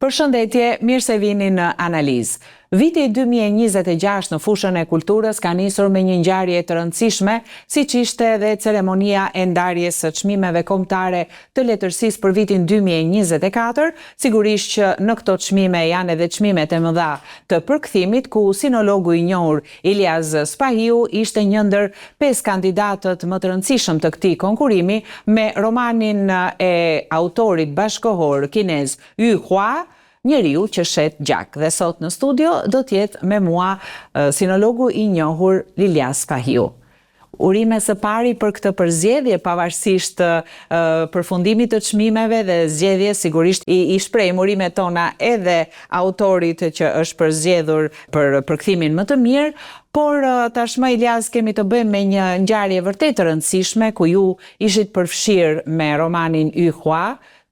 Përshëndetje, mirë se vini në analizë. Viti 2026 në fushën e kulturës ka nisur me një ngjarje të rëndësishme, siç ishte edhe ceremonia e ndarjes së çmimeve kombëtare të letërsisë për vitin 2024. Sigurisht që në këto çmime janë edhe çmimet e mëdha të përkthimit, ku sinologu i njohur Ilias Spahiu ishte një ndër 5 kandidatët më të rëndësishëm të këtij konkurimi, me romanin e autorit bashkohor kinez Yu Hua, Njeriu që shet gjak. Dhe sot në studio do t'jetë me mua sinologu i njohur Ilias Spahiu. Urime së pari për këtë përzgjedhje, pavarësisht përfundimit të çmimeve dhe zgjedhje, sigurisht i shprehim urimet tona edhe autorit që është përzgjedhur për përkthimin më të mirë, por tashmë Ilias kemi të bëjmë me një ngjarje vërtet të rëndësishme, ku ju ishit përfshirë me romanin Yu Hua,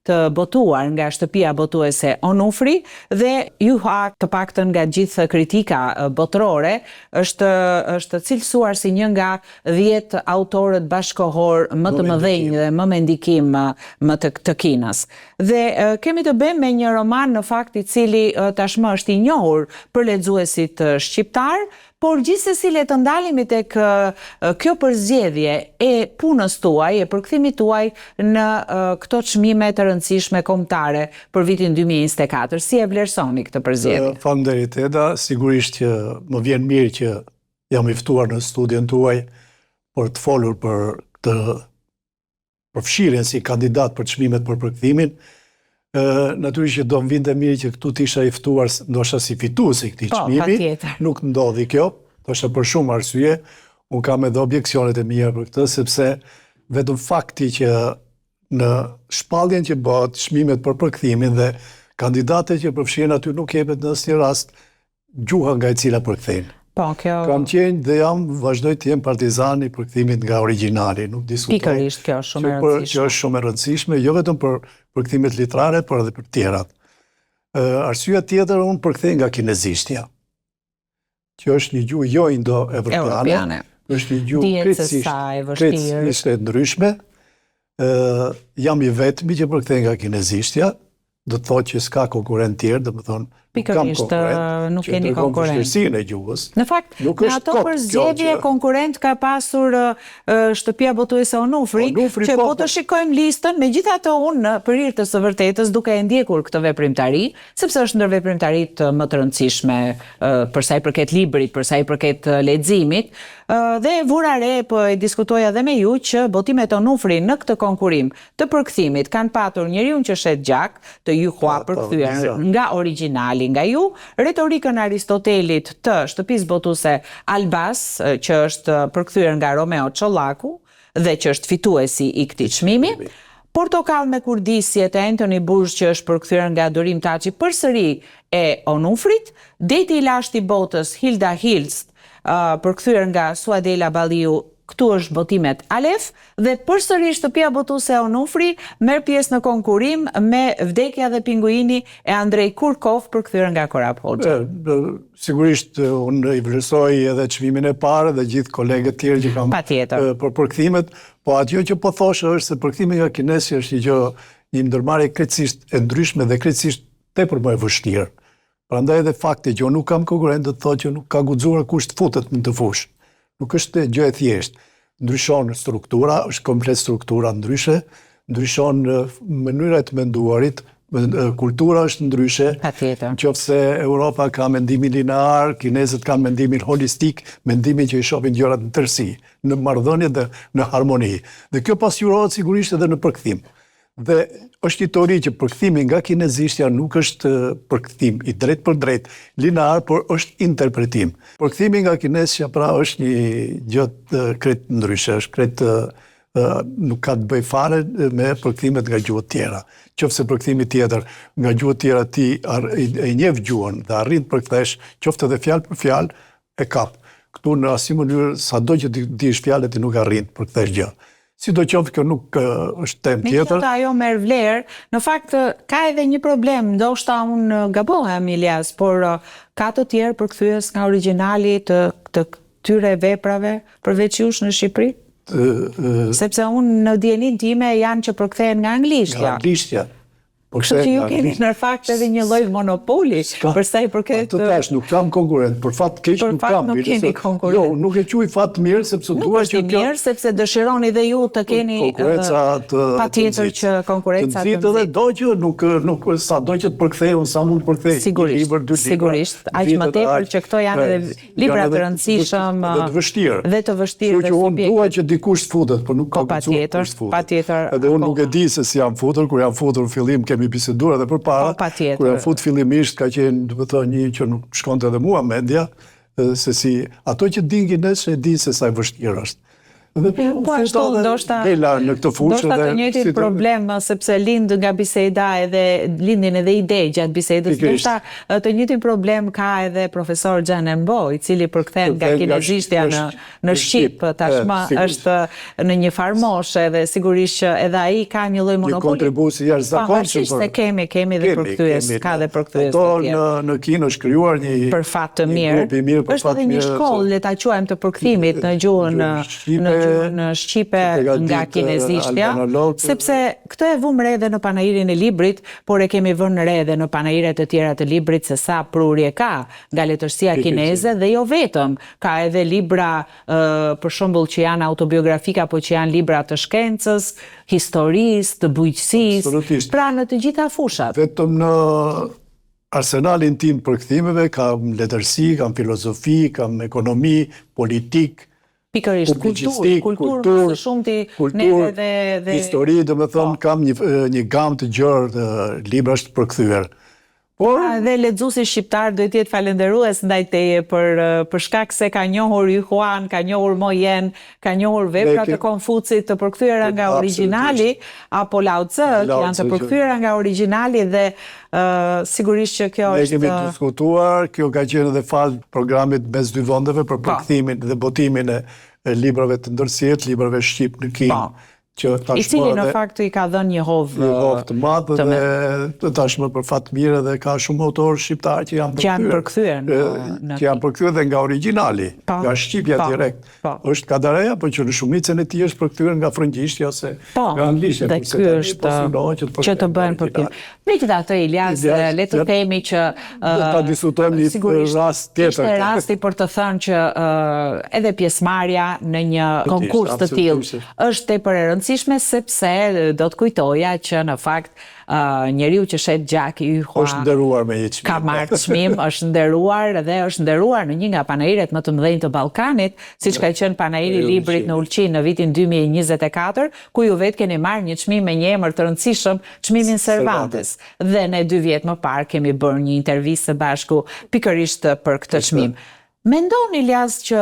të botuar nga shtëpia botuese Onufri, dhe Yu Hua, të paktën nga gjithë kritika botërore, është cilësuar si një nga 10 autorët bashkohor më të mëdhenj dhe më me ndikim më të Kinës. Dhe kemi të bëjmë me një roman në fakt i cili tashmë është i njohur për lexuesit shqiptar, por gjithsesi le të ndalemi tek kjo përzgjedhje e punës tuaj, e përkthimit tuaj në këto çmime të rëndësishme kombëtare për vitin 2024. Si e vlerësoni këtë përzgjedhje? Faleminderit Eda, sigurisht që më vjen mirë që jam i ftuar në studion tuaj për të folur për këtë përfshirjen si kandidat për çmimet për përkthimin. Natyrisht që do më vinte mirë që këtu t'isha i ftuar ndoshta si fituesi i këtij çmimi. Nuk ndodhi kjo, ndoshta për shumë arsye. Unë kam edhe objeksionet e mia për këtë, sepse vetëm fakti që në shpalljen që bëhet çmimet për përkthimin dhe kandidatët që përfshihen aty nuk jepet në asnjë rast gjuha nga e cila përkthejnë. Kam qenë dhe vazhdoj të jem partizan i përkthimit nga origjinali, nuk diskutoj. Pikërisht, kjo është shumë e rëndësishme. Që është shumë e rëndësishme, jo vetëm për përkthimet literare, por edhe për tjerat. Arsyeja tjetër, unë përkthej nga kinezishtja, që është një gjuhë jo indo-evropiane, është një gjuhë krejtësisht e ndryshme. Jam i vetmi që përkthej nga kinezishtja, do të thotë që s'ka konkurrent tjerë, do të thonë pikërisht nuk keni konkurrent. Vështirësinë e gjuhës. Në fakt, në ato përzgjedhje konkurrent ka pasur shtëpia botuese Onufri, që po të shikojmë listën, megjithatë unë për hir të së vërtetës, duke e ndjekur këtë veprimtari, sepse është ndër veprimtaritë më të rëndësishme për sa i përket librit, për sa i përket leximit, dhe vura re, po e diskutoja edhe me ju, që botimet Onufri në këtë konkurim të përkthimit kanë patur Njeriun që shet gjak, të Yu Hua përkthyer nga origjinali nga ju, retorikën Aristotelit të shtëpisë botuese Albas, që është përkthyer nga Romeo Çollaku dhe që është fituesi i këtij çmimi, Portokall me kurdisje të Anthony Burch, që është përkthyer nga Dorim Taçi përsëri e Onufrit, Deti i lashtë i botës Hilda Hilst, përkthyer nga Suadela Balliu, këtu është botimet Alef, dhe përsëri shtëpia botuese Onufri merr pjesë në konkurim me Vdekja dhe pinguini e Andrej Kurkov, përkthyer nga Korab Hoxha. Sigurisht unë i vlerësoj edhe çmimin e parë dhe gjithë kolegët tjerë që kanë për përkthimet, po ajo që po thosh është se përkthimi nga kinezi është një ndërmarrje krejtësisht e ndryshme dhe krejtësisht tepër më e vështirë. Prandaj edhe fakti që unë nuk kam konkurrent do të thotë që nuk ka guxuar kush të futet në të fushë. Nuk është gjë e thjeshtë. Ndryshon struktura, është komplet struktura ndryshe, ndryshon mënyra e të menduarit, kultura është ndryshe. Nëse Europa ka mendimin linear, kinezët kanë mendimin holistik, mendimin që i shohin gjërat në tërësi, në marrëdhënie dhe në harmoni. Dhe kjo pasqyrohet sigurisht edhe në përkthim. Dhe është i teori që përkthimi nga kinezishtja nuk është përkthim i drejt për drejt, linear, por është interpretim. Përkthimi nga kinezishtja pra është një gjë krejt ndryshe, është krejt nuk ka të bëj fare me përkthimet nga gjuhët tjera. Qofse përkthimi tjetër nga gjuhët tjera ti e njeh gjuhën dhe arrin të përkthesh, qoftë edhe fjalë për fjalë, e kap. Këtu në asnjë mënyrë sado që dish fjalë ti nuk arrin të përkthesh gjë. Sidoqoftë kjo nuk është temë tjetër. Megjithatë ajo merr vlerë, në fakt ka edhe një problem, ndoshta unë gabohem Ilias, por ka të tjerë përkthyes nga origjinali të këtyre veprave përveç jush në Shqipëri? Sepse unë në dijenin time janë që përkthehen nga anglishtja. Nga anglishtja. Kështu që ju keni në fakt edhe një lloj monopoli për sa i përket. Të tash nuk kam konkurrent, për fat keq nuk kam. Nuk keni konkurrent. Jo, nuk e quaj fat mirë sepse dua që kjo mirë sepse dëshironi dhe ju të keni patjetër që konkurrenca të nxitë dhe do që nuk sa do që të përkthejun sa mund të përkthej. Sigurisht, aq më tepër që këto janë edhe libra të rëndësishëm dhe të vështirë. Dhe të vështirë. Kështu që unë dua që dikush të futet, por nuk ka patjetër. Edhe unë nuk e di se si jam futur, kur jam futur në fillim kemi biseduar edhe përpara. Kur jam futur fillimisht ka qenë, do të thonë, një që nuk shkonte edhe mua mendja, se si ato që dingin nëse e di se sa e vështirë është. Po ashtu ndoshta në këtë fushë të njëjtin problem sepse lind nga biseda lindin edhe ide gjatë bisedës. Ndoshta të njëjtin problem ka edhe profesor Xhan Embo, i cili përkthen nga kinezishtja në shqip, tashmë është në një farmoshe dhe sigurisht që edhe ai ka një lloj monopoli. Një kontribut i jashtëzakonshëm. Se kemi dhe përkthyes, ka dhe përkthyes të tjerë. Në Kinë është krijuar një për fat të mirë. Është edhe një shkollë, le ta quajmë, të përkthimit në gjuhën në shqipe nga kinezishtja, sepse këtë e vëmë re edhe në panairin e librit, por e kemi vënë re edhe në panairet të tjera të librit se sa prurje ka nga letërsia kineze dhe jo vetëm. Ka edhe libra, për shembull, që janë autobiografika, po që janë libra të shkencës, historisë, të bujqësisë, pra në të gjitha fushat. Vetëm në arsenalin tim përkthimeve kam letërsi, kam filozofi, kam ekonomi, politik, pikërisht kulturë, histori, dhe me thëmë, kam një gamë të gjërë të librash të përkthyer. Dhe lexuesi shqiptar duhet të jetë falënderues ndaj teje për shkak se ka njohur Yu Huan, ka njohur Mo Yen, ka njohur veprat e Konfucit të përkthyera nga origjinali, apo Lao Tse, që janë të përkthyera nga origjinali dhe sigurisht që kjo është... Ne kemi diskutuar, kjo ka qenë edhe fal programit mes dy vendeve për përkthimin dhe botimin e librave të ndërsjet, librave shqip në Kinë. I cili në fakt i ka dhënë një hovë të madhe dhe tashmë për fat mirë dhe ka shumë autorë shqiptarë që janë përkthyer. Që janë përkthyer dhe nga origjinali, nga shqipja direkt. Është Kadareja, por që në shumicën e tij është përkthyer nga frëngjishtja ose nga anglishtja. Dhe ky është që të bëhen përkthyer. Megjithatë, Elias, le të themi që ta diskutojmë një rast tjetër. Është rasti për të thënë që edhe pjesëmarrja në një konkurs të tillë është tepër e rëndësishme sepse do të kujtoja që në fakt njeriu që shet gjak i Yu Huan është nderuar me një çmim. Ka marrë çmim, është nderuar dhe është nderuar në një nga panairet më të mëdhenj të Ballkanit, siç ka qenë panairi i librit në Ulqin në vitin 2024, ku ju vetë keni marrë një çmim me një emër të rëndësishëm, çmimin Cervantes. Dhe ne 2 vjet më parë kemi bërë një intervistë së bashku pikërisht për këtë çmim. Mendon, Elias, që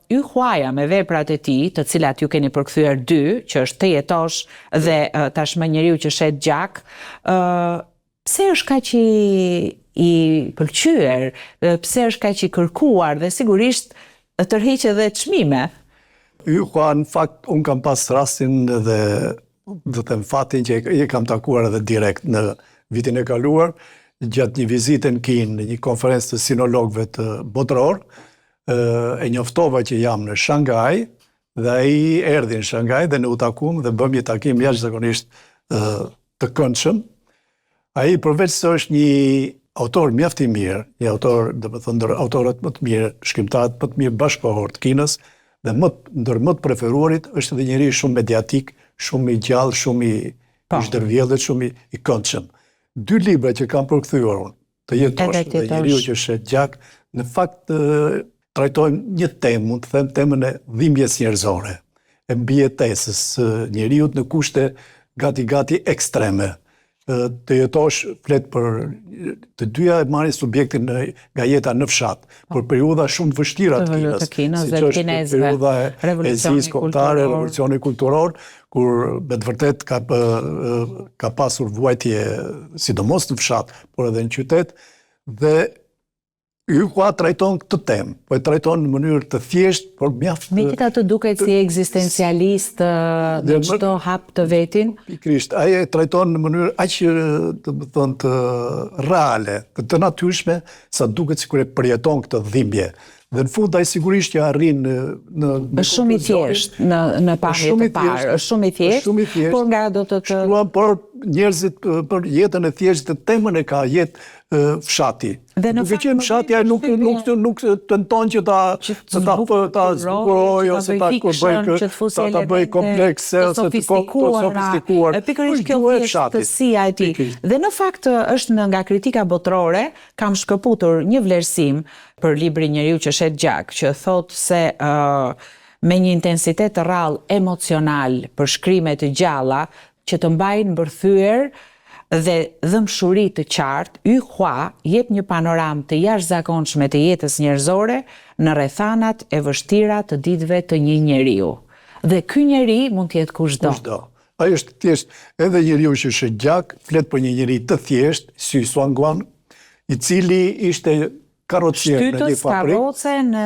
Yu Huaja me veprat e tij, të cilat ju keni përkthyer 2, që është Të jetosh dhe tashmë njeriu që shet gjak, pse është kaq i pëlqyer, pse është kaq i kërkuar dhe sigurisht tërheq edhe çmime? Yu Huan, në fakt, unë kam pas rastin dhe do të them fatin që e kam takuar edhe direkt në vitin e kaluar, gjatë një vizite në Kinë, në një konferencë të sinologëve të botëror, e njoftova që jam në Shanghai, dhe ai erdhi në Shanghai dhe ne u takuam dhe bëm një takim jashtëzakonisht të këndshëm. Ai përveç se është një autor mjaft i mirë, një autor, domethënë ndër autorët më të mirë, shkrimtarët më të mirë bashkëkohor të Kinës, dhe ndër më të preferuarit është edhe njëri shumë mediatik, shumë i gjallë, shumë i zhdërvjellet, shumë i këndshëm. 2 libra që kam përkthyer unë, Të jetosh dhe njeriu që shet gjak, në fakt trajtojnë një temë, mund të them temën e dhimbjes njerëzore, e mbijetesës njeriut në kushte gati ekstreme. Të jetosh flet për të dyja e marrin subjektin nga jeta në fshat, për periudha shumë të vështira të Kinës, siç është periudha e zis kombëtare, revolucioni kulturor, kur me të vërtet ka pasur vuajtje sidomos në fshat, por edhe në qytet, dhe Yu Huan trajton këtë temë, po e trajton në mënyrë të thjeshtë, por mjaft. Megjithatë duket si ekzistencialist në çdo hap të vetin. Pikërisht, ai e trajton në mënyrë aq domethënë të reale, të natyrshme, sa duket sikur e përjeton këtë dhimbje. Dhe në fund ai sigurisht që arrin në është shumë i thjeshtë në pamje të parë, është shumë i thjeshtë, por nga do të shkruan, por njerëzit për jetën e thjeshtë, temën e ka jetë fshati. Duke qenë fshati, ai nuk tenton që ta zbukuroj, ose ta bëj komplekse, ose të sofistikuar. Pikërisht kjo vjeshtësia e tij. Dhe në fakt është nga kritika botërore, kam shkëputur një vlerësim për librin Njeriu që shet gjak, që thotë se me një intensitet të rrallë emocional për shkrime të gjalla që të mbajnë mbërthyer dhe dhëmshuri të qartë, Yu Hua jep një panoramë të jashtëzakonshme të jetës njerëzore në rrethanat e vështira të ditëve të një njeriu. Dhe ky njeri mund të jetë kushdo. Ai është thjesht edhe njeriu që shet gjak, flet për një njeri të thjeshtë, Xu Xuanguan, i cili ishte karrocier në një karroce në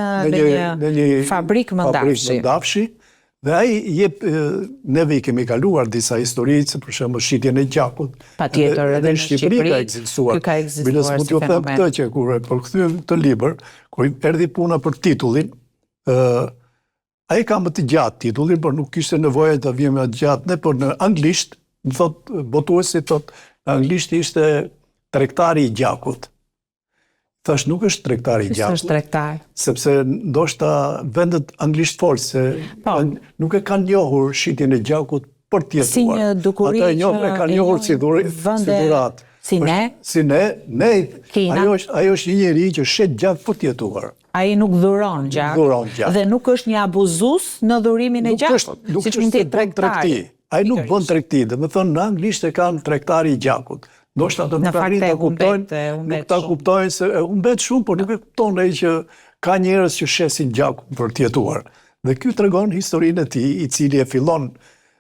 një fabrikë mëndafshi. Dhe ai jep, neve i kemi kaluar disa historitë, për shembull shitjen e gjakut. Patjetër, edhe në Shqipëri ka ekzistuar. Biles mund t'ju them këtë që kur e përkthyem këtë libër, kur erdhi puna për titullin, ai ka më të gjatë titullin, por nuk kishte nevojë të vijë më të gjatë, ne por në anglisht, më thot botuesi thot, në anglisht ishte tregtari i gjakut. Thash nuk është tregtari i gjakut. Është tregtar. Sepse ndoshta vendet anglisht folë, se nuk e kanë njohur shitjen e gjakut për tjetuar. Si një dukuri që e kanë njohur si dhurat. Si ne? Si ne, ajo është një njeri që shet gjak për tjetuar. Ai nuk dhuron gjak. Dhe nuk është një abuzus në dhurimin e gjakut. Nuk është tregti. Ai nuk bën tregti, dhe më thonë në anglisht e kanë tregtari i gjakut. Ndoshta ato nuk ta kuptojnë se humbet shumë, por nuk e kupton ai që ka njerëz që shesin gjakun për tjetuar. Dhe ky tregon historinë e tij, i cili e fillon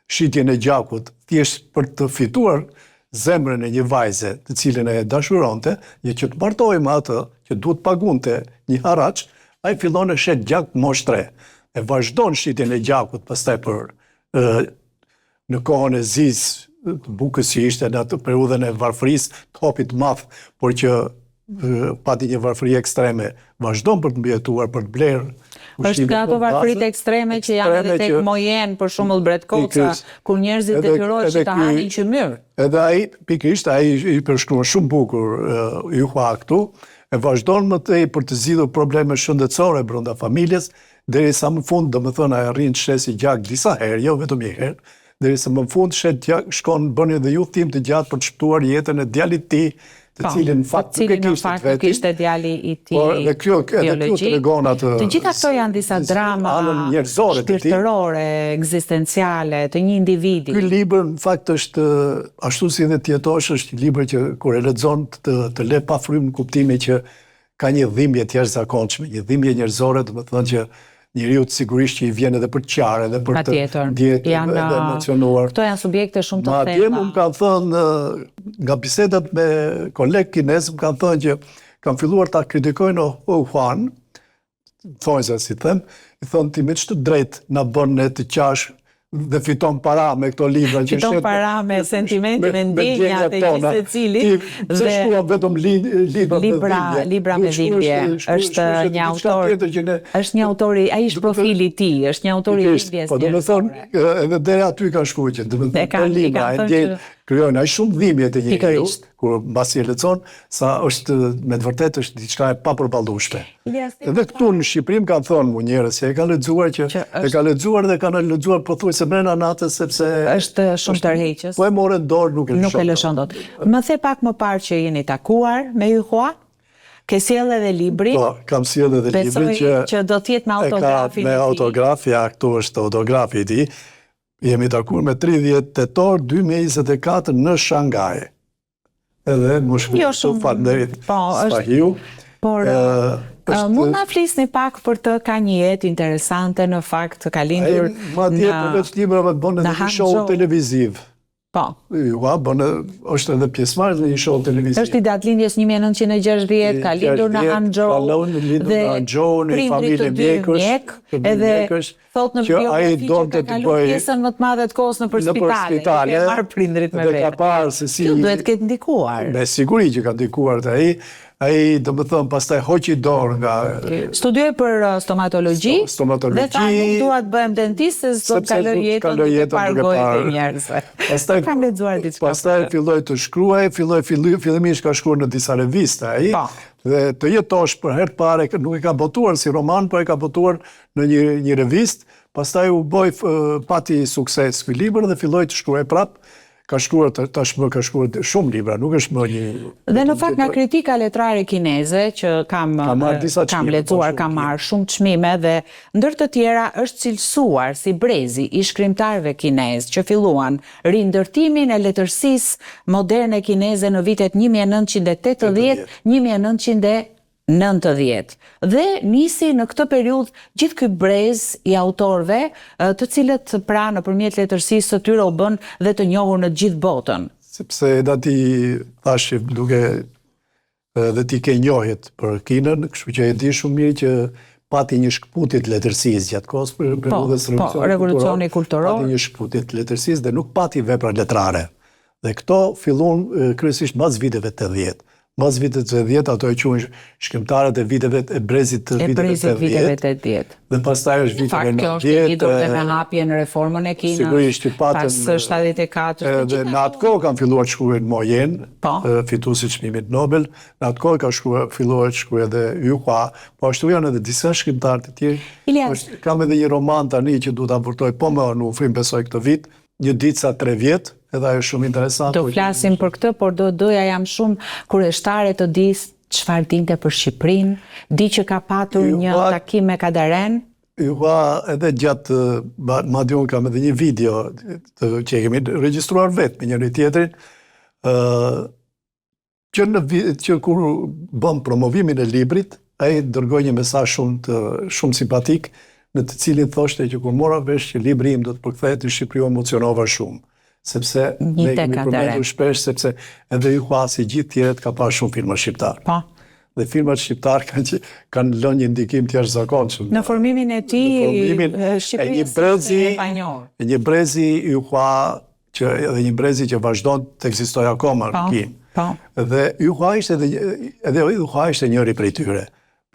shitjen e gjakut thjesht për të fituar zemrën e një vajze, të cilën e dashuronte, që të martohej me atë, që duhet pagunte një haraç, ai fillon e shet gjak mosh 3. E vazhdon shitjen e gjakut pastaj për në kohën e Zis, të bukës që ishte në atë periudhën e varfërisë, të hopit madh, por që pati një varfëri ekstreme, vazhdon për të mbjetuar, për të blerë. Është nga ato varfëritë ekstreme që janë edhe tek Mojen, për shembull Bret Koca, kur njerëzit detyrohen që ta hanin qymyr. Edhe ai, pikërisht, ai i përshkruan shumë bukur Yu Hua këtu, e vazhdon më tej për të zgjidhur probleme shëndetësore brenda familjes, derisa më fund, domethënë ai arrin të shesë gjak disa herë, jo vetëm një herë, derisa më fund shet gjak, shkon bën edhe udhtim të gjatë për të shpëtuar jetën e djalit të tij, të cilin në fakt nuk ishte djali i tij biologjik. Të gjitha këto janë disa drama shpirtërore, ekzistenciale të një individi. Ky libër në fakt është ashtu si dhe të jetosh, është një libër që kur e lexon të le pa frymë në kuptimin që ka një dhimbje të jashtëzakonshme, një dhimbje njerëzore, domethënë që njeriu sigurisht që i vjen edhe për të qarë, edhe për të ndjetë edhe emocionuar. Këto janë subjekte shumë të thella. Madje më kanë thënë, nga bisedat me kolegë kinez, më kanë thënë që kanë filluar ta kritikojnë Yu Huan, thonë se si them, i thonë ti me ç'të drejt na bën ne të qash dhe fiton para me këto libra që fiton para me sentimente, me ndjenjat e gjithë secilit dhe shkruan vetëm libra me dhimbje. Është një autor, ai është profili i tij, është një autor i dhimbjes. Po domethënë edhe deri aty ka shkruar që domethënë libra e ndjen krijon ai shumë dhimbje të njeriu, kur mbasi e lexon, sa është me të vërtetë është diçka e papërballueshme. Edhe këtu në Shqipëri më kanë thënë njerëz se e kanë lexuar e kanë lexuar dhe kanë lexuar pothuajse brenda natës sepse është shumë tërheqës. Po e morën dorë nuk e lëshon dot. Më the pak më parë që jeni takuar me Yu Hua. Ke sjell edhe librin? Po, kam sjell edhe librin që do të jetë me autografin e tij. Me autografia, këtu është autografi i tij. Jemi takuar me 30 tetor 2024 në Shangaj. Edhe më shkruaj falënderit Spahiu. Por mund na flisni pak për të, ka një jetë interesante në fakt, ka lindur madje përveç librave bën edhe një show televiziv. Po. Është edhe pjesëmarrës në një show televiziv. Është i datëlindjes 1960, ka lindur në Hangzhou dhe prindrit të dy mjek, edhe thot në biografi që ka kaluar pjesën më të madhe të kohës nëpër spitale, e marr prindrit me vete. Kjo duhet të ketë ndikuar. Me siguri që ka ndikuar te ai. Ai do të thonë pastaj hoqi dorë nga studioi për stomatologji dhe tha nuk dua të bëhem dentist se do të kaloj jetën duke parë gojët e njerëzve. Pastaj kam lexuar diçka. Pastaj filloi të shkruaj, fillimisht ka shkruar në disa revista ai. Dhe të jetosh për herë të parë nuk e ka botuar si roman, por e ka botuar në një revistë. Pastaj u boi pati sukses ky libër dhe filloi të shkruaj prapë. Ka shkruar tashmë shumë libra, nuk është më një. Dhe në fakt nga kritika letrare kineze që kam lexuar, kam marrë shumë çmime dhe ndër të tjera është cilësuar si brezi i shkrimtarëve kinez që filluan rindërtimin e letërsisë moderne kineze në vitet 1980-1990 dhe nisi në këtë periudhë gjithë ky brez i autorëve, të cilët pra nëpërmjet letërsisë së tyre u bën dhe të njohur në gjithë botën. Sepse dati thash duke dhe ti ke njohjet për Kinën, kështu që e di shumë mirë që pati një shkputje të letërsisë gjatë kohës periudhës revolucioni kulturor. Pati një shkputje të letërsisë dhe nuk pati vepra letrare. Dhe këto filluan kryesisht mbas viteve 80. Mbas viteve të 80 ato e quajnë shkrimtarët e viteve e brezit të viteve 80. Dhe pastaj është viteve 90. Kjo është lidhur dhe me hapjen në reformën e Kinës. Sigurisht që patën pas 74. Dhe në atë kohë kanë filluar të shkruajnë Moyen, fituesi të çmimit Nobel. Në atë kohë ka filluar të shkruajë edhe Yu Hua, po ashtu janë edhe disa shkrimtarë të tjerë. Kam edhe një roman tani që duhet ta vërtoj, po më në ufrim besoj këtë vit, Një ditë sa 3 vjet, edhe ajo shumë interesant. Do flasim për këtë, por doja jam shumë kurioztare të di çfarë dinte për Shqipërinë, di që ka patur një takim me Kadaren. Edhe gjatë madje unë kam edhe një video që kemi regjistruar vetë me njëri tjetrin, që kur bëm promovimin e librit, ai dërgoi një mesazh shumë simpatik, në të cilin thoshte që kur mora vesh që libri im do të përkthehet në Shqipëri u emocionova shumë. Sepse ne kemi përmendur shpesh, sepse edhe Yu Hua si gjithë tjerët ka pasur shumë filma shqiptar. Dhe filmat shqiptar kanë lënë një ndikim të jashtëzakonshëm. Në formimin e tij, Shqipëria një brezi Yu Hua edhe një brezi që vazhdon të ekzistojë akoma në Kinë. Dhe Yu Hua ishte njëri prej tyre.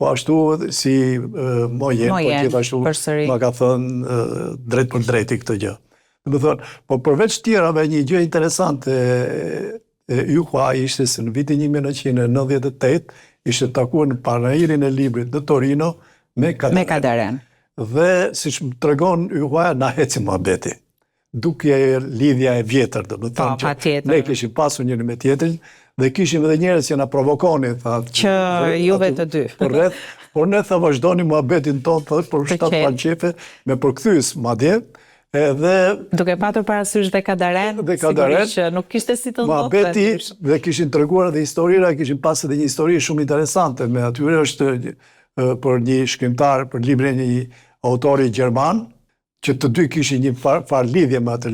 Po ashtu si Moyen, po gjithashtu ma ka thënë drejt për drejti këtë gjë. Dhe më thënë, po përveç tjerave një gjë interesante Yu Hua ishte se në vitin 1998 ishte takuar në panairin e librit në Torino me Kadaren. Dhe si që më tregon Yu Hua, na heci muhabeti. Duke lidhja e vjetër, dhe më thënë që ne kishim pasur njëri me tjetrin, dhe kishim edhe njerëz që na provokonin, që juve të dy. Por ne tha vazhdoni muhabetin ton për 7 panqefe me përkthyes madje, edhe duke patur parasysh dhe Kadaren, sigurisht që nuk kishte si të ndodhte. Muhabeti dhe kishin treguar edhe historira, kishin pas edhe një histori shumë interesante me atyre është për një shkrimtar për librin e një autori gjerman, që të dy kishin një far lidhje me atë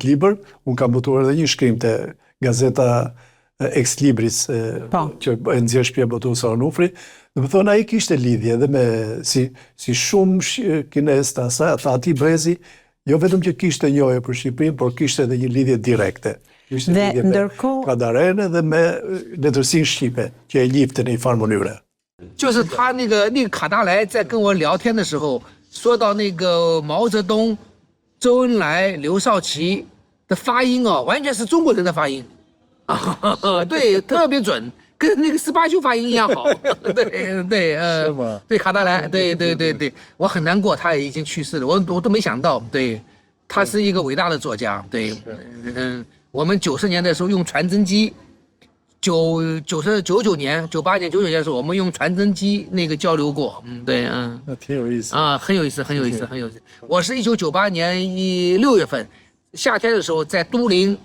libër. Unë kam botuar edhe një shkrim te gazeta Ex Libris, që e nxjerr shtëpia botuese Onufri. Do të thonë ai kishte lidhje edhe me si shumë kinez të asaj, ati brezi, jo vetëm që kishte njohje për Shqipërinë, por kishte edhe një lidhje direkte. Dhe ndërkohë Kadaren dhe me letërsinë shqipe, që e njihte në një farë mënyre. 就是他那个卡达莱在跟我聊天的时候，说到那个毛泽东、周恩来、刘少奇的发音哦，完全是中国人的发音。对，特别准，跟那个18休发音一样好。对，是吗？对，卡达莱，对，我很难过，他也已经去世了，我都没想到，对，他是一个伟大的作家，对，我们90年代的时候用传真机，99年、98年、99年的时候，我们用传真机那个交流过，对，那挺有意思啊，很有意思。我是1998年6月份夏天的时候在都灵。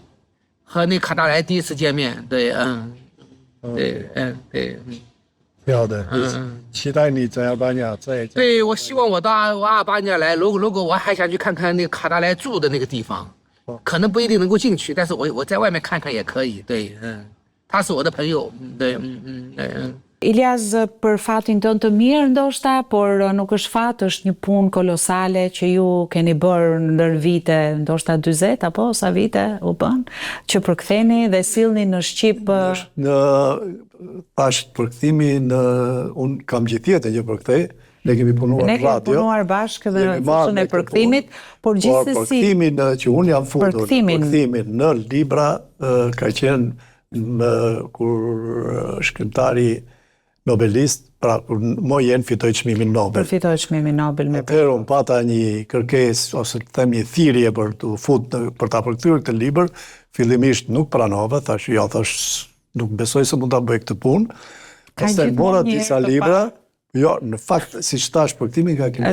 和那卡达莱第一次见面，对，挺好的，期待你在28再。对，我希望我到28年来，如果我还想去看看那个卡达莱住的那个地方，可能不一定能够进去，但是我在外面看看也可以，对，他是我的朋友，对， Ilias, për fatin tënd të mirë ndoshta, por nuk është fat, është një punë kolosale që ju keni bërë ndër vite, ndoshta 40 apo sa vite u bën, që përktheni dhe sillni në Shqip. Tash përkthimi unë kam gjithë jetën që përkthej. Ne kemi punuar radio. Ne kemi punuar bashkë dhe në fushën e përkthimit, por gjithsesi përkthimin që unë jam futur, përkthimin në libra ka qenë kur shkrimtari Nobelist, pra kur Mojen fitoi çmimin Nobel. Fitoi çmimin Nobel me. Atëherë unë pata një kërkesë ose të them një thirrje për të për ta përkthyer këtë libër. Fillimisht nuk pranova, thash jo, nuk besoj se mund ta bëj këtë punë. Pastaj mora disa libra. Jo, në fakt, si që tash përktimi ka qenë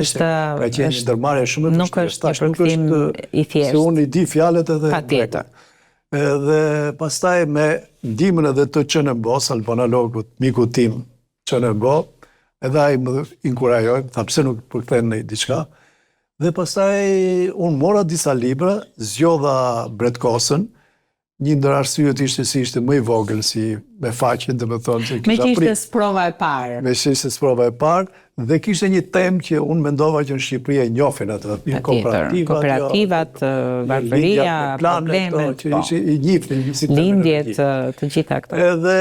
një ndërmarrje shumë e vështirë. Nuk është një përkthim i thjeshtë. Se unë i di fjalët edhe patjetër. Dhe pastaj me ndihmën edhe të QNBO, albanologut, miku tim QNBO, edhe ai më inkurajoi, tha pse nuk përkthen diçka. Dhe pastaj unë mora disa libra, zgjodha Bret Kosën. Një ndër arsyet ishte si ishte më i vogël si me faqen, domethënë se kisha me që ishte sprova e parë. Me që ishte sprova e parë dhe kishte një temë që unë mendova që në Shqipëri e njohin atë, kooperativat, varfëria, problemet, i njihnin lindjet, të gjitha këto. Edhe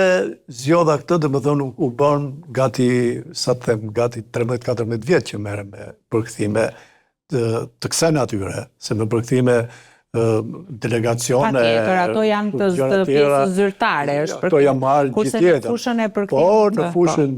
zgjodha këtë, domethënë u bën gati, sa të them, gati 13-14 vjet që merrem me përkthime të kësaj natyre, se me përkthime delegacione. Patjetër, ato janë të pjesës zyrtare, është ato janë marrë gjithë jetën. Në fushën e përkthimit. Po, në fushën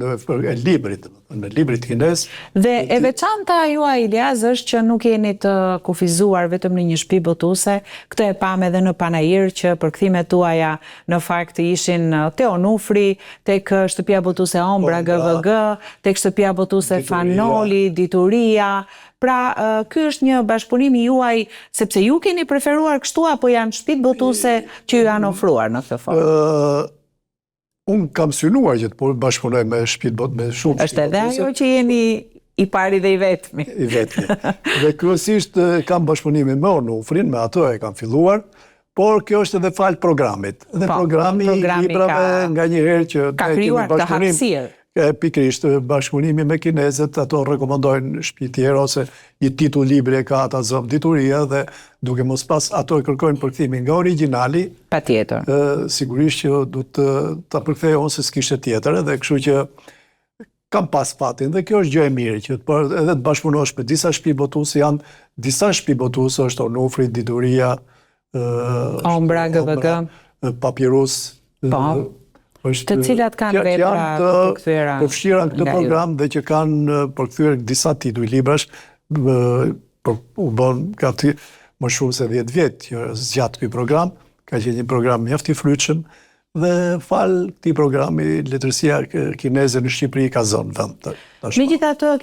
e librit, në librit kines. Dhe e veçanta juaj, Ilias, është që nuk jeni të kufizuar vetëm në një shtëpi botuese. Këtë e pam edhe në Panajir që përkthimet tuaja në fakt ishin te Onufri, tek shtëpia botuese Ombra GVG, tek shtëpia botuese Fanoli, Dituria. Pra, ky është një bashkëpunim i juaj, sepse ju keni preferuar kështu, apo janë shtëpitë botuese që ju janë ofruar në këtë formë? Unë kam synuar që të bashkëpunoj me shtëpitë botuese, me shumë është edhe ajo që jeni i pari dhe i vetmi. I vetmi. Dhe kryesisht kam bashkëpunime me Onufrin, me ato e kam filluar, por kjo është edhe fal programit. Dhe programi i librave nga një herë që ka krijuar këtë hapësirë. Pikrisht, bashkëpunimi me kinezët, ato rekomandojnë shtëpi tjera ose një titull libri e ka ata zëm Dituria dhe duke mos pas ato e kërkojnë përkthimin nga origjinali. Patjetër. Sigurisht që du të ta përkthej ose s'kishte tjetër, edhe kështu që kam pas fatin dhe kjo është gjë e mirë që edhe të bashkëpunosh me disa shtëpi botuese, janë disa shtëpi botuese, është Onufri, Dituria, Ombra GVG, Papirus. Të cilat kanë vepra të përkthyer përfshira në këtë program dhe që kanë përkthyer disa tituj librash, u bën gati më shumë se 10 vjet që zgjat ky program, ka qenë një program mjaft i frytshëm dhe fal këtij programi letërsia kineze në Shqipëri ka zënë vend. Megjithatë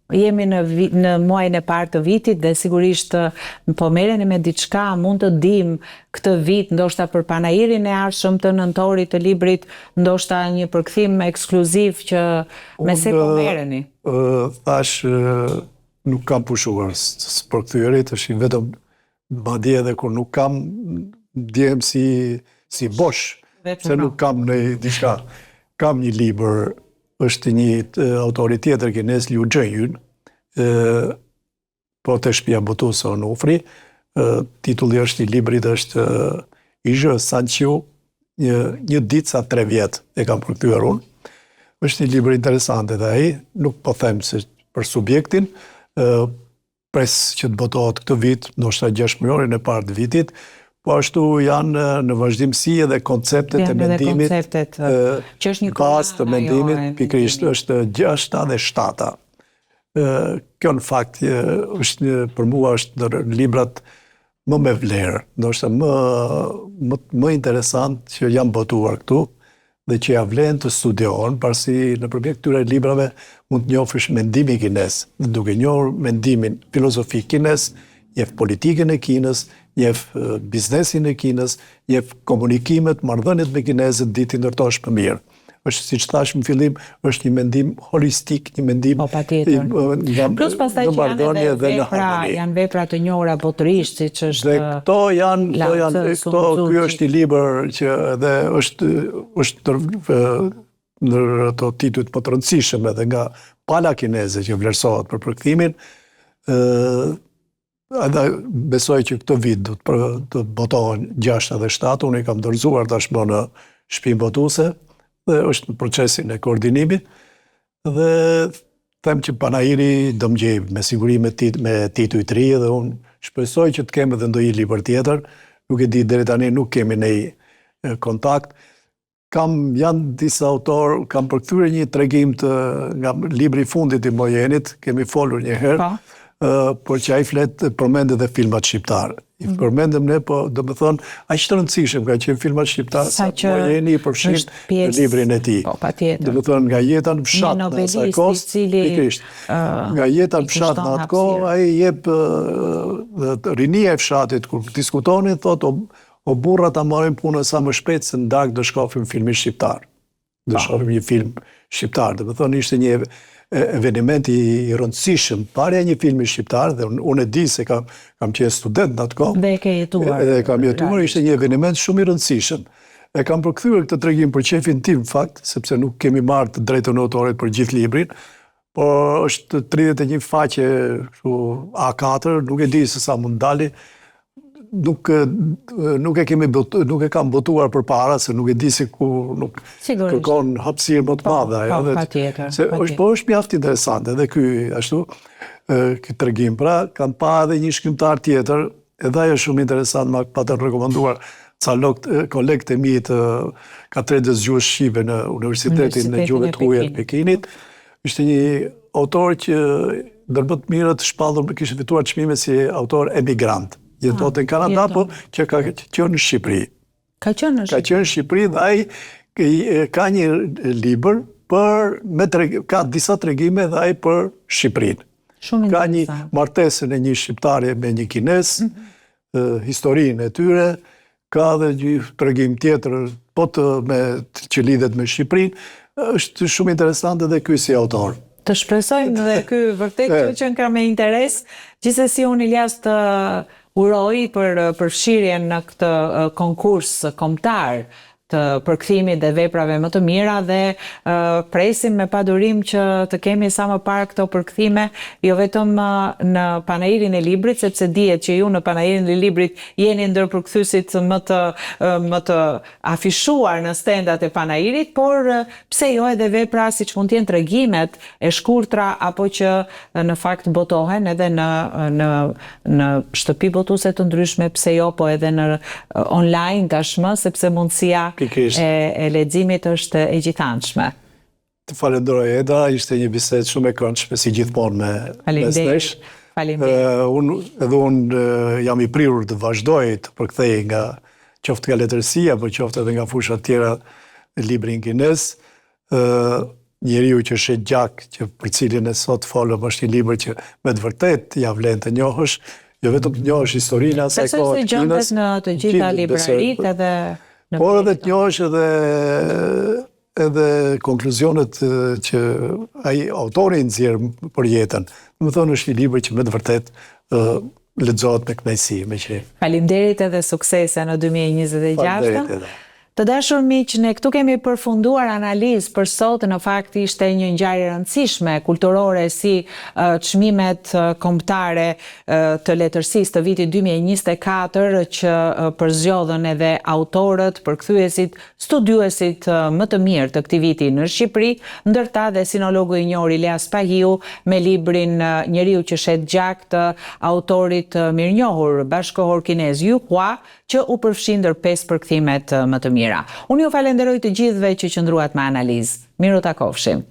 jemi në muajin e parë të vitit dhe sigurisht po merreni me diçka, mund të dim këtë vit, ndoshta për Panajirin e ardhshëm të nëntorit të librit, ndoshta një përkthim ekskluziv që me se po merreni. Thash nuk kam pushuar përkthyerit, është vetëm madje edhe kur nuk kam ndjehem si bosh, se nuk kam në diçka. Kam një libër, është një autori tjetër kinez, Liu Zhengyun, po të shtëpia botuese Onufri. Titulli është i librit është I Zhë Sanqiu, një ditë sa 3 vjet e kam përkthyer unë. Është një libër interesant edhe ai, nuk po them se për subjektin, pres që të botohet këtë vit, ndoshta 6 muajin e parë të vitit. Po ashtu janë në vazhdimsi edhe konceptet e mendimit, bazë të mendimit, pikrisht është 6 dhe 7. Kjo në fakt për mua është ndër librat më me vlerë, ndoshta më interesant që janë botuar këtu dhe që ja vlen të studiohen, parsi nëpërmjet këtyre librave mund të njohësh mendimin kinez, duke njohur mendimin filozofik kinez, njeh politikën e Kinës, njeh biznesin e Kinës, njeh komunikimet, marrëdhëniet me kinezët, di t'i ndërtosh më mirë. Është, siç thash në fillim, është një mendim holistik, një mendim plus pastaj që janë vepra të njohura botërisht, siç është. Dhe ky është i libër që edhe është ndër ato titujt më të rëndësishëm edhe nga pala kineze që vlerësohet për përkthimin. Edhe besoj që këtë vit do të botohen 6 edhe 7, unë i kam dorëzuar tashmë në shtëpinë botuese dhe është në procesin e koordinimit dhe them që panajiri do më gjej me siguri me tituj të ri dhe unë shpresoj që të kemi edhe ndonjë libër tjetër, nuk e di deri tani nuk kemi ndonjë kontakt. Janë disa autor, kam përkthyer një tregim nga libri i fundit i Mojenit, kemi folur një herë, por që ai përmend edhe filmat shqiptar. I përmendëm ne, po do të thonë, aq të rëndësishëm ka qenë filmat shqiptar, sa Mojeni i përfshin në librin e tij. Do të thonë nga jeta në fshat në asaj kohë, nga jeta në fshat në atë kohë, ai jep rinia e fshatit kur diskutonin, thotë o burra ta marrin punën sa më shpejt se ndark do shkofim filmin shqiptar. Do shohim një film shqiptar. Do të thonë ishte një eveniment i rëndësishëm, parja një filmi shqiptar, dhe unë e di se kam qenë student në atë kohë. Dhe ke jetuar. Dhe kam jetuar, ishte një eveniment shumë i rëndësishëm. E kam përkthyer këtë tregim për qefin tim, fakt, sepse nuk kemi marrë të drejtën e autorit për gjithë librin, por është 31 faqe A4, nuk e di se sa mund dali, nuk e kam botuar për para, se nuk e di se ku nuk kërkon hapësirë më të madhe. Po është mjaft interesante, edhe ky ashtu, ky tregim. Pra, kam pa edhe një shkrimtar tjetër, edhe ajo shumë interesant, ma patën rekomanduar ca kolegët e mi të katedrës gjuhës shqipe në Universitetin e Gjuhëve të Huaja të Pekinit. Ishte një autor që ndër më të mirët shpallur kishte fituar çmime si autor emigrant. Jetonte në Kanada, po që ka qenë në Shqipëri. Ka qenë në Shqipëri dhe ai ka një libër ka disa tregime dhe ai për Shqipërinë. Ka një martesën e një shqiptare me një kines, historinë e tyre, ka dhe një tregim tjetër, që lidhet me Shqipërinë, është shumë interesant edhe ky si autor. Të shpresojmë dhe ky vërtet që ka me interes, gjithsesi unë Ilias të uroj për përfshirjen në këtë konkurs kombëtar të përkthimit dhe veprave më të mira dhe presim me padurim që të kemi sa më parë këto përkthime, jo vetëm në panairin e librit, sepse dihet që ju në panairin e librit jeni ndër përkthysit më të afishuar në stendat e panairit, por pse jo edhe vepra siç mund të jenë tregimet e shkurtra apo që në fakt botohen edhe në shtëpi botuese të ndryshme, pse jo, po edhe në online tashmë, sepse mundësia e leximit është e gjithanshme. Të falenderoj Eda, ishte një bisedë shumë e këndshme si gjithmonë me nesh. Edhe unë jam i prirur të vazhdoj të përkthej nga qoftë nga letërsia, por qoftë edhe nga fusha tjera librin kinez. Njeriu që shet gjak, që për cilin e sot folëm, është një libër që me të vërtet ja vlen të njohësh, jo vetëm të njohësh historinë asaj kohë të Kinës. Në të gjitha libraritë edhe por edhe të njohësh edhe konkluzionet që ai autori nxjerr për jetën. Do të thonë është një libër që me të vërtet lexohet me kënaqësi, me qejf. Faleminderit edhe suksese në 2026. Të dashur miq, ne këtu kemi përfunduar analizë për sot, në fakt ishte një ngjarje rëndësishme kulturore si çmimet kombëtare të letërsisë të vitit 2024 që përzgjodhen edhe autorët, përkthyesit, studiuesit më të mirë të këtij viti në Shqipëri, ndërta dhe sinologu i njohur Ilias Pahiu me librin Njeriu që shet gjak të autorit mirënjohur bashkëkohor kinez Yu Hua, që u përfshin ndër 5 përkthimet më të mira. Unë ju falenderoj të gjithëve që qëndruat me analizë. Miru takofshim.